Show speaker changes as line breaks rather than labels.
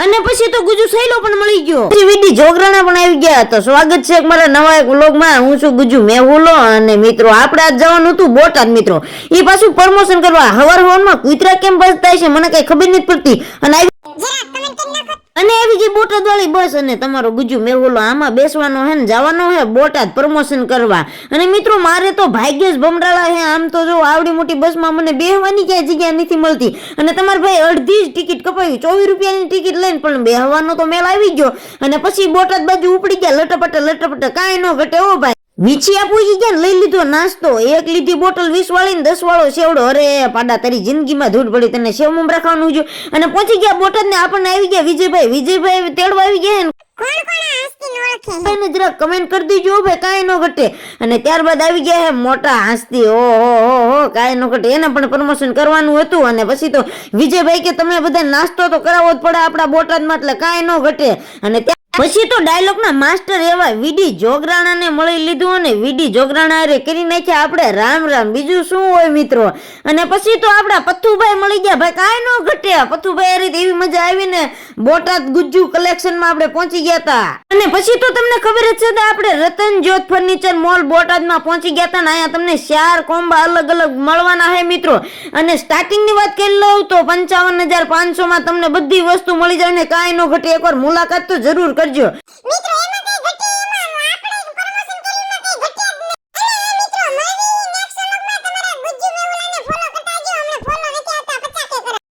અને પછી તો ગુજુ સહેલો પણ મળી ગયો, પછી વિડી જોગરાણા પણ આવી ગયા. તો સ્વાગત છે મારા નવા એક વ્લોગમાં. હું છું ગુજુ મેહુલો અને મિત્રો આપણે આજ જવાનું હતું બોટાદ મિત્રો. એ પાછું પ્રમોશન કરવા. હવારમાં કુતરા કેમ બસતા છે મને કઈ ખબર નથી પડતી. અને આવી ગઈ બોટાદ વાળી બસ અને તમારો ગુજુ મેહુલો આમાં બેસવાનો હે ને જવાનો હે બોટાદ પ્રમોશન કરવા. અને મિત્રો મારે તો ભાગ્ય જ ભમરાળા હે. આમ તો જો આવડી મોટી બસમાં મને બેહવાની ક્યાંય જગ્યા નથી મળતી. અને તમારા ભાઈ અડધી જ ટિકિટ કપાવી, 24 રૂપિયાની ટિકિટ લઈને પણ બેહવાનો તો મેળ આવી ગયો. અને પછી બોટાદ બાજુ ઉપડી ગયા લટપટ કાંઈ ન ઘટે ઓ ભાઈ. વીછી આપું ગયા ને લઈ લીધો નાસ્તો. એક લીધી બોટલ 20 વાળી ને 10 વાળો સેવડો. અરે પાડા તારી જિંદગીમાં ધૂળ પડી, તને સેવ મમરા ખાવાનું જો. અને પહોંચી ગયા બોટાદ ને આપણને આવી ગયા વિજયભાઈ તેડવા આવી ગયા. જરા કમેન્ટ કરી દીજો ભાઈ, કાંઈ ન ઘટે. અને ત્યારબાદ આવી ગયા હે મોટા હાંસતી. ઓહો કાંઈ ન ઘટે. એને પણ પ્રમોશન કરવાનું હતું. અને પછી તો વિજયભાઈ કે તમે બધા નાસ્તો તો કરાવવો જ પડે આપણા બોટાદમાં, એટલે કાંઈ ન ઘટે. અને પછી તો ડાયલોગ ના માસ્ટર એવા વીડી જોગરાણા ને મળી લીધું અને વીડી જોગરાણા રે કરી નાખ્યા આપણે રામ. બીજું શું હોય મિત્રો. અને પછી તો આપડા પથ્થુભાઈ મળી ગયા ભાઈ, કાંઈ ન ઘટે. પથ્થુભાઈ રીતે એવી મજા આવી ને બોટાદ ગુજ્જુ કલેક્શન માં આપણે પહોંચી ગયા હતા. અને પછી તો તમને ખબર જ છે આપણે રતન જ્યોત ફર્નિચર મોલ બોટાદ માં પહોંચી ગયા હતા. ને અહીંયા તમને 4 કોમ્બા અલગ મળવાના હે મિત્રો. અને સ્ટાર્ટિંગ ની વાત કરી લઉં તો 55,500 માં તમને બધી વસ્તુ મળી જાય ને કાંઈ ન ઘટે. એકવાર મુલાકાત તો જરૂર કરજો મિત્રો.